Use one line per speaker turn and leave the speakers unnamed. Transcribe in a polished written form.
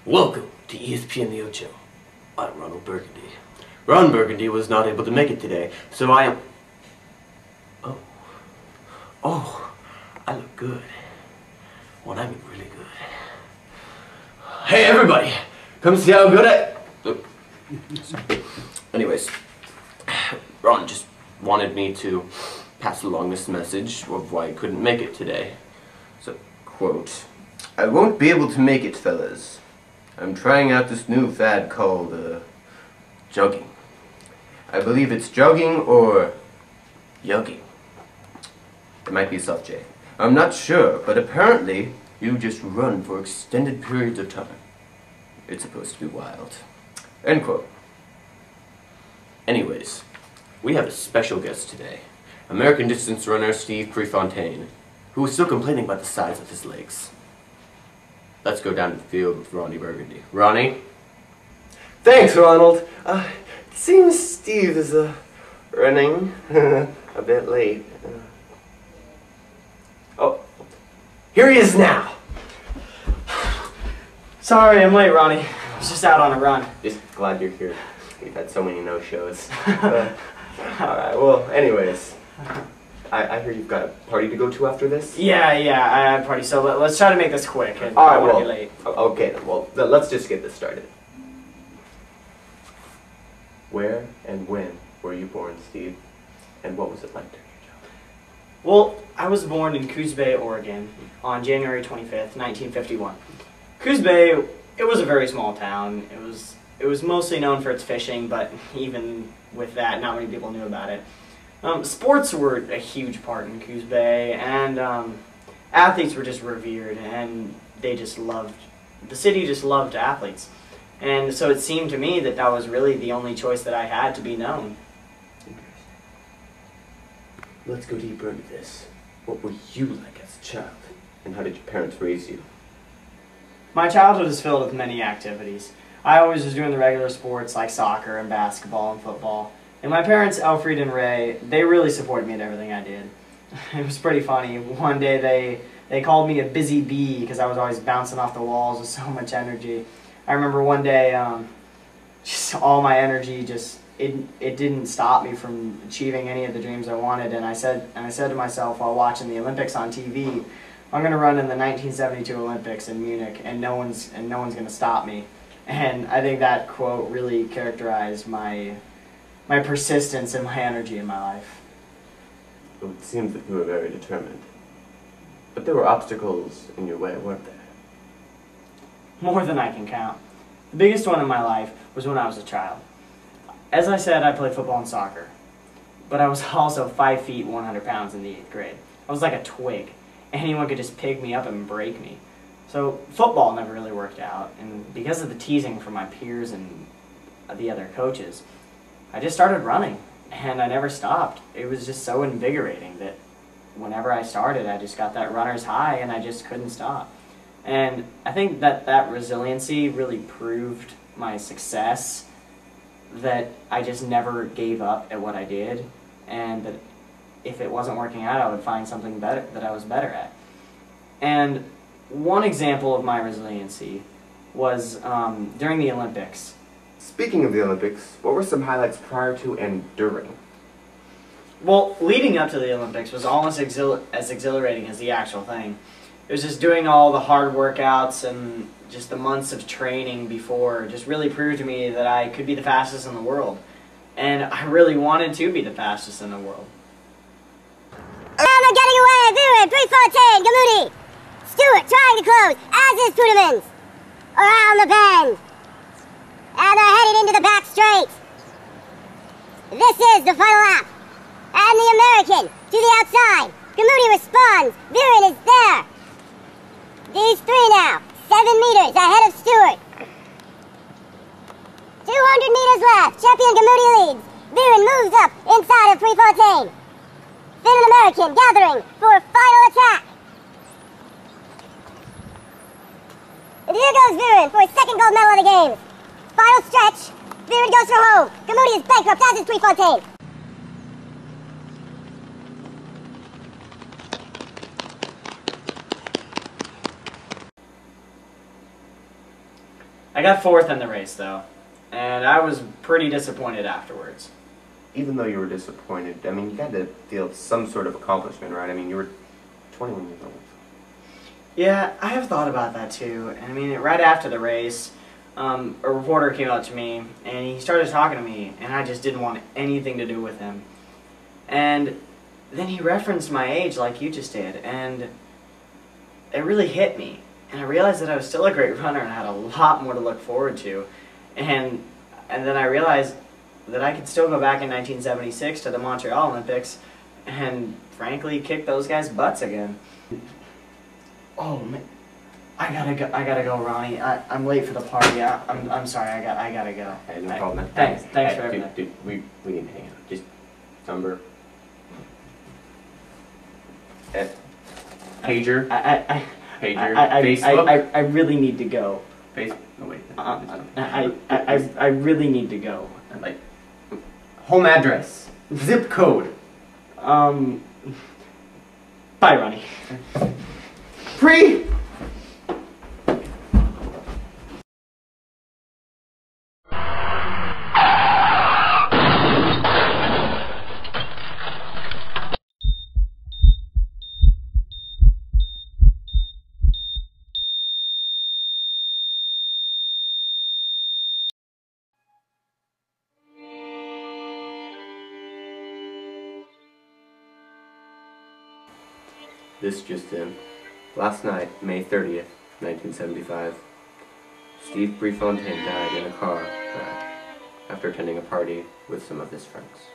Welcome to ESPN The Ocho. I'm Ronald Burgundy. Ron Burgundy was not able to make it today, so I am... Oh, I look good. Well, I mean really good. Hey everybody, come see how good I... Anyways, Ron just wanted me to pass along this message of why I couldn't make it today. So, quote, "I won't be able to make it, fellas. I'm trying out this new fad called, jogging. I believe it's jogging or yogging. It might be a soft J. I'm not sure, but apparently you just run for extended periods of time. It's supposed to be wild." End quote. Anyways, we have a special guest today. American distance runner Steve Prefontaine, who is still complaining about the size of his legs. Let's go down to the field with Ronnie Burgundy. Ronnie?
Thanks, Ronald. It seems Steve is running a bit late. Oh, here he is now.
Sorry, I'm late, Ronnie. I was just out on a run.
Just glad you're here. We've had so many no-shows. Alright, well, anyways. I hear you've got a party to go to after this?
Yeah, I have a party, so let's try to make this quick. And
Alright,
I won't
well,
be late.
Okay then, well, let's just get this started. Where and when were you born, Steve? And what was it like during your childhood?
Well, I was born in Coos Bay, Oregon on January 25th, 1951. Coos Bay, it was a very small town. It was mostly known for its fishing, but even with that, not many people knew about it. Sports were a huge part in Coos Bay, and athletes were just revered, and they just loved, the city just loved athletes. And so it seemed to me that that was really the only choice that I had to be known.
Interesting. Let's go deeper into this. What were you like as a child? And how did your parents raise you?
My childhood is filled with many activities. I always was doing the regular sports like soccer and basketball and football. And my parents, Alfred and Ray, they really supported me in everything I did. It was pretty funny. One day they called me a busy bee because I was always bouncing off the walls with so much energy. I remember one day, just all my energy it didn't stop me from achieving any of the dreams I wanted. And I said to myself while watching the Olympics on TV, I'm going to run in the 1972 Olympics in Munich, and no one's going to stop me. And I think that quote really characterized my persistence and my energy in my life.
Well, it seems that you were very determined. But there were obstacles in your way, weren't there?
More than I can count. The biggest one in my life was when I was a child. As I said, I played football and soccer. But I was also 5 feet, 100 pounds in the 8th grade. I was like a twig. Anyone could just pick me up and break me. So football never really worked out. And because of the teasing from my peers and the other coaches, I just started running, and I never stopped. It was just so invigorating that whenever I started, I just got that runner's high, and I just couldn't stop. And I think that resiliency really proved my success, that I just never gave up at what I did, and that if it wasn't working out, I would find something better that I was better at. And one example of my resiliency was during the Olympics.
Speaking of the Olympics, what were some highlights prior to and during?
Well, leading up to the Olympics was almost as exhilarating as the actual thing. It was just doing all the hard workouts and just the months of training before just really proved to me that I could be the fastest in the world. And I really wanted to be the fastest in the world.
They're getting away, Viren, Prefontaine, Gamoudi. Stewart trying to close, as is Poudamans. Around the bend. And they're headed into the back straight. This is the final lap. And the American to the outside. Gamoudi responds. Viren is there. These three now. 7 meters ahead of Stewart. 200 meters left. Champion Gamoudi leads. Viren moves up inside of Prefontaine. Then an American gathering for a final attack. And here goes Viren for his second gold medal of the games. Final stretch. Viren goes for home. Gamoudi is bankrupt, as is Prefontaine.
I got 4th in the race, though, and I was pretty disappointed afterwards.
Even though you were disappointed, I mean, you had to feel some sort of accomplishment, right? I mean, you were 21 years old.
Yeah, I have thought about that too. And I mean, right after the race, a reporter came up to me and he started talking to me, and I just didn't want anything to do with him. And then he referenced my age like you just did, and it really hit me. And I realized that I was still a great runner and had a lot more to look forward to. And then I realized that I could still go back in 1976 to the Montreal Olympics and frankly kick those guys' butts again. Oh man, I gotta go, Ronnie. I'm late for the party. I'm sorry. I gotta go.
Hey, no problem, man.
Thanks for
Hey,
everything.
dude, we need to hang out. Just number. Pager. Facebook.
I really need to go.
Facebook. Oh wait.
I really need to go.
Like home address, zip code.
Bye, Ronnie.
Free. This just in. Last night, May 30th, 1975, Steve Prefontaine died in a car crash after attending a party with some of his friends.